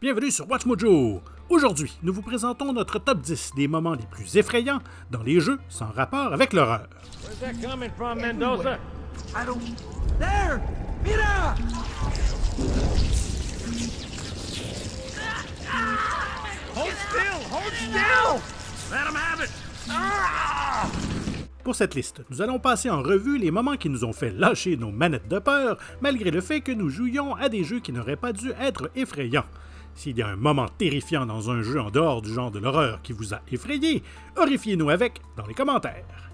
Bienvenue sur Watch Mojo! Aujourd'hui, nous vous présentons notre top 10 des moments les plus effrayants dans les jeux sans rapport avec l'horreur. Where's that coming from, Mendoza? I don't... There! Mira! Hold still! Hold still! Let him have it! Ah! Pour cette liste, nous allons passer en revue les moments qui nous ont fait lâcher nos manettes de peur, malgré le fait que nous jouions à des jeux qui n'auraient pas dû être effrayants. S'il y a un moment terrifiant dans un jeu en dehors du genre de l'horreur qui vous a effrayé, horrifiez-nous avec dans les commentaires.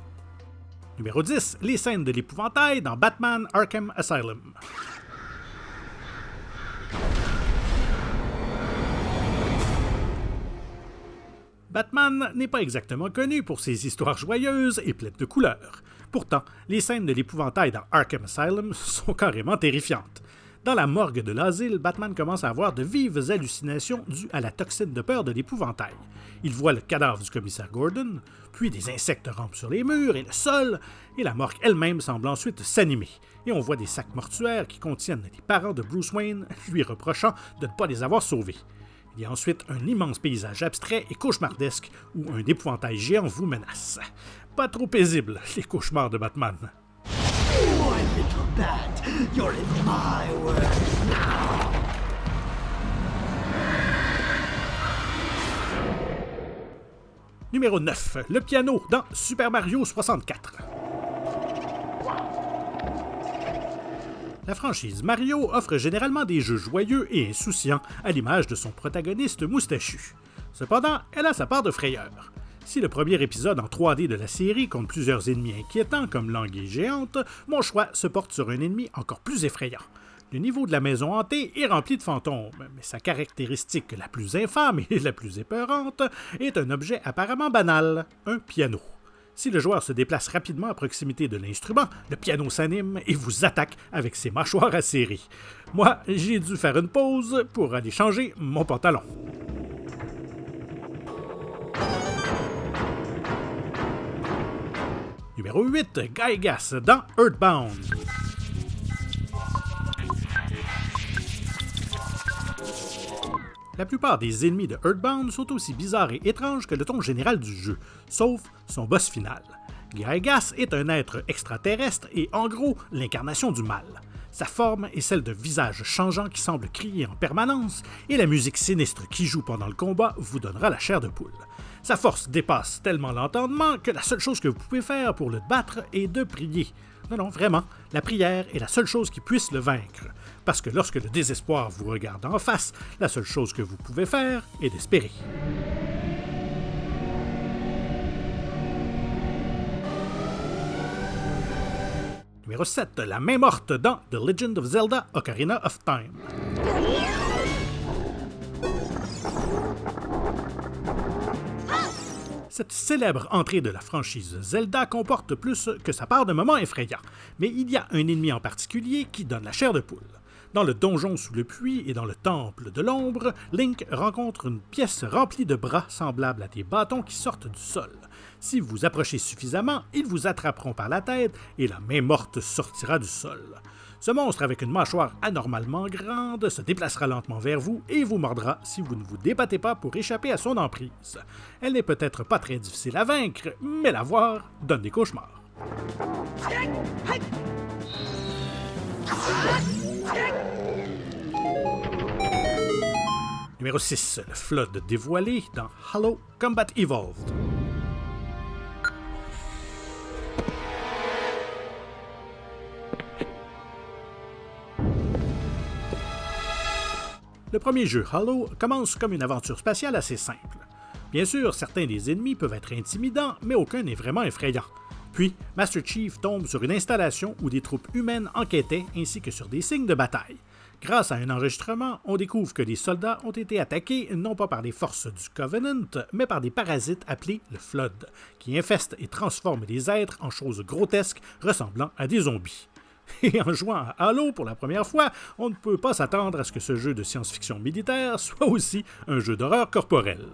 Numéro 10, les scènes de l'épouvantail dans Batman Arkham Asylum. Batman n'est pas exactement connu pour ses histoires joyeuses et pleines de couleurs. Pourtant, les scènes de l'épouvantail dans Arkham Asylum sont carrément terrifiantes. Dans la morgue de l'asile, Batman commence à avoir de vives hallucinations dues à la toxine de peur de l'épouvantail. Il voit le cadavre du commissaire Gordon, puis des insectes rampent sur les murs et le sol, et la morgue elle-même semble ensuite s'animer. Et on voit des sacs mortuaires qui contiennent les parents de Bruce Wayne, lui reprochant de ne pas les avoir sauvés. Il y a ensuite un immense paysage abstrait et cauchemardesque où un épouvantail géant vous menace. Pas trop paisible, les cauchemars de Batman. My little bat, you're in my world now! Numéro 9. Le piano dans Super Mario 64. La franchise Mario offre généralement des jeux joyeux et insouciants à l'image de son protagoniste moustachu. Cependant, elle a sa part de frayeur. Si le premier épisode en 3D de la série compte plusieurs ennemis inquiétants comme l'anguille géante, mon choix se porte sur un ennemi encore plus effrayant. Le niveau de la maison hantée est rempli de fantômes, mais sa caractéristique la plus infâme et la plus épeurante est un objet apparemment banal, un piano. Si le joueur se déplace rapidement à proximité de l'instrument, le piano s'anime et vous attaque avec ses mâchoires acérées. Moi, j'ai dû faire une pause pour aller changer mon pantalon. Numéro 8, Gygas dans Earthbound. La plupart des ennemis de Earthbound sont aussi bizarres et étranges que le ton général du jeu, sauf son boss final. Gygas est un être extraterrestre et en gros l'incarnation du mal. Sa forme est celle d'un visage changeant qui semble crier en permanence et la musique sinistre qui joue pendant le combat vous donnera la chair de poule. Sa force dépasse tellement l'entendement que la seule chose que vous pouvez faire pour le battre est de prier. Non, vraiment, la prière est la seule chose qui puisse le vaincre. Parce que lorsque le désespoir vous regarde en face, la seule chose que vous pouvez faire est d'espérer. Numéro 7, la main morte dans The Legend of Zelda Ocarina of Time. Cette célèbre entrée de la franchise Zelda comporte plus que sa part de moments effrayants, mais il y a un ennemi en particulier qui donne la chair de poule. Dans le donjon sous le puits et dans le temple de l'ombre, Link rencontre une pièce remplie de bras semblables à des bâtons qui sortent du sol. Si vous approchez suffisamment, ils vous attraperont par la tête et la main morte sortira du sol. Ce monstre avec une mâchoire anormalement grande se déplacera lentement vers vous et vous mordra si vous ne vous débattez pas pour échapper à son emprise. Elle n'est peut-être pas très difficile à vaincre, mais la voir donne des cauchemars. Numéro 6, le Flood dévoilé dans Halo Combat Evolved. Le premier jeu, Halo, commence comme une aventure spatiale assez simple. Bien sûr, certains des ennemis peuvent être intimidants, mais aucun n'est vraiment effrayant. Puis, Master Chief tombe sur une installation où des troupes humaines enquêtaient ainsi que sur des signes de bataille. Grâce à un enregistrement, on découvre que les soldats ont été attaqués non pas par des forces du Covenant, mais par des parasites appelés le Flood, qui infestent et transforment les êtres en choses grotesques ressemblant à des zombies. Et en jouant à Halo pour la première fois, on ne peut pas s'attendre à ce que ce jeu de science-fiction militaire soit aussi un jeu d'horreur corporelle.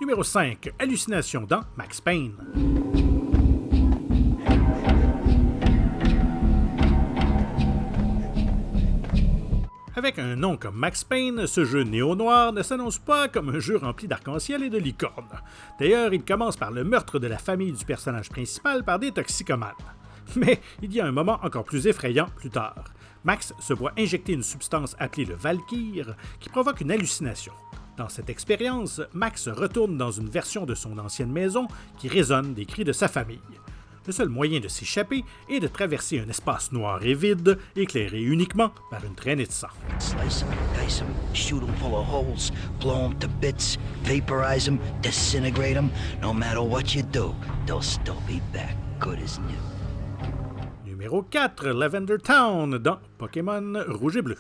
Numéro 5. Hallucination dans Max Payne. Avec un nom comme Max Payne, ce jeu néo-noir ne s'annonce pas comme un jeu rempli d'arc-en-ciel et de licornes. D'ailleurs, il commence par le meurtre de la famille du personnage principal par des toxicomanes. Mais il y a un moment encore plus effrayant plus tard. Max se voit injecter une substance appelée le Valkyr qui provoque une hallucination. Dans cette expérience, Max retourne dans une version de son ancienne maison qui résonne des cris de sa famille. Le seul moyen de s'échapper est de traverser un espace noir et vide, éclairé uniquement par une traînée de sang. Slice 'em, dice 'em, shoot 'em full of holes, blow 'em to bits, vaporize 'em, disintegrate 'em. No matter what you do, they'll still be back good as new. Numéro 4, Lavender Town dans Pokémon Rouge et Bleu.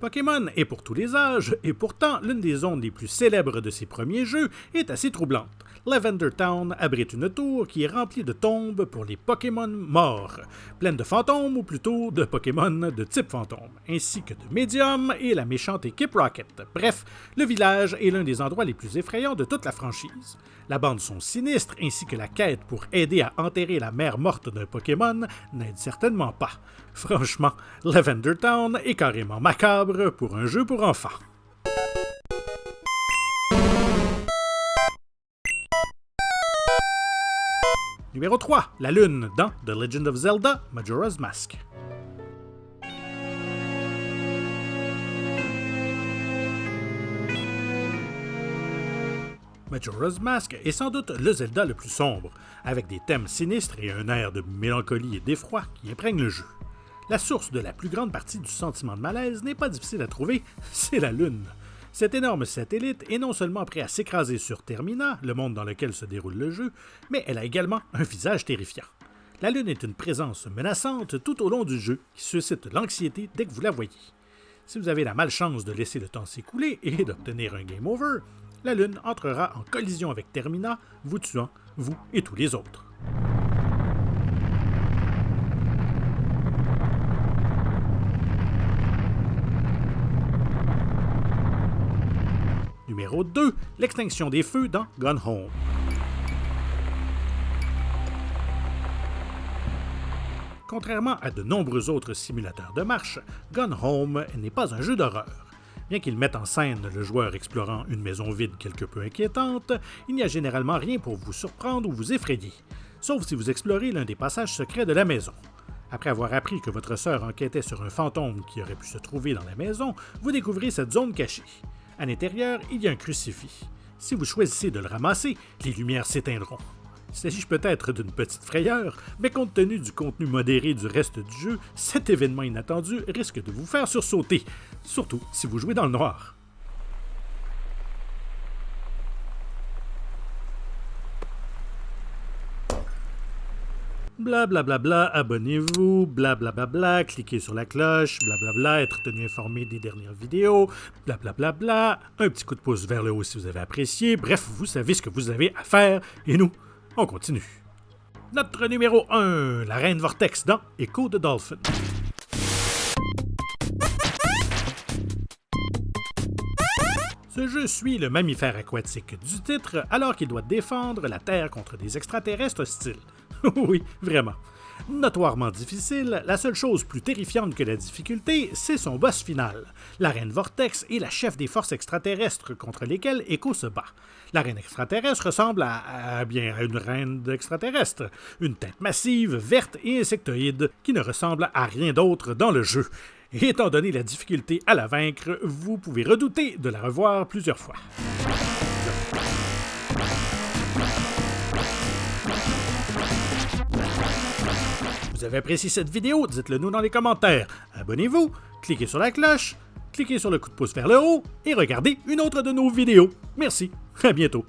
Pokémon est pour tous les âges, et pourtant l'une des zones les plus célèbres de ses premiers jeux est assez troublante. Lavender Town abrite une tour qui est remplie de tombes pour les Pokémon morts, pleine de fantômes ou plutôt de Pokémon de type fantôme, ainsi que de médiums et la méchante équipe Rocket. Bref, le village est l'un des endroits les plus effrayants de toute la franchise. La bande son sinistre ainsi que la quête pour aider à enterrer la mère morte d'un Pokémon n'aide certainement pas. Franchement, Lavender Town est carrément macabre pour un jeu pour enfants. Numéro 3, la Lune dans The Legend of Zelda Majora's Mask. Majora's Mask est sans doute le Zelda le plus sombre, avec des thèmes sinistres et un air de mélancolie et d'effroi qui imprègnent le jeu. La source de la plus grande partie du sentiment de malaise n'est pas difficile à trouver, c'est la Lune. Cet énorme satellite est non seulement prêt à s'écraser sur Termina, le monde dans lequel se déroule le jeu, mais elle a également un visage terrifiant. La Lune est une présence menaçante tout au long du jeu qui suscite l'anxiété dès que vous la voyez. Si vous avez la malchance de laisser le temps s'écouler et d'obtenir un game over, la Lune entrera en collision avec Termina, vous tuant, vous et tous les autres. Numéro 2, l'extinction des feux dans Gone Home. Contrairement à de nombreux autres simulateurs de marche, Gone Home n'est pas un jeu d'horreur. Bien qu'il mette en scène le joueur explorant une maison vide quelque peu inquiétante, il n'y a généralement rien pour vous surprendre ou vous effrayer, sauf si vous explorez l'un des passages secrets de la maison. Après avoir appris que votre sœur enquêtait sur un fantôme qui aurait pu se trouver dans la maison, vous découvrez cette zone cachée. À l'intérieur, il y a un crucifix. Si vous choisissez de le ramasser, les lumières s'éteindront. Il s'agit peut-être d'une petite frayeur, mais compte tenu du contenu modéré du reste du jeu, cet événement inattendu risque de vous faire sursauter, surtout si vous jouez dans le noir. Blablabla, abonnez-vous, blablabla, cliquez sur la cloche, blablabla, être tenu informé des dernières vidéos, blablabla, un petit coup de pouce vers le haut si vous avez apprécié, bref, vous savez ce que vous avez à faire, et nous, on continue. Notre numéro 1, la Reine Vortex dans Echo the Dolphin. Ce jeu suit le mammifère aquatique du titre alors qu'il doit défendre la Terre contre des extraterrestres hostiles. Oui, vraiment. Notoirement difficile, la seule chose plus terrifiante que la difficulté, c'est son boss final. La Reine Vortex est la chef des forces extraterrestres contre lesquelles Echo se bat. La Reine extraterrestre ressemble à une reine extraterrestre, une tête massive, verte et insectoïde qui ne ressemble à rien d'autre dans le jeu. Et étant donné la difficulté à la vaincre, vous pouvez redouter de la revoir plusieurs fois. Vous avez apprécié cette vidéo? Dites-le nous dans les commentaires. Abonnez-vous, cliquez sur la cloche, cliquez sur le coup de pouce vers le haut et regardez une autre de nos vidéos. Merci, à bientôt.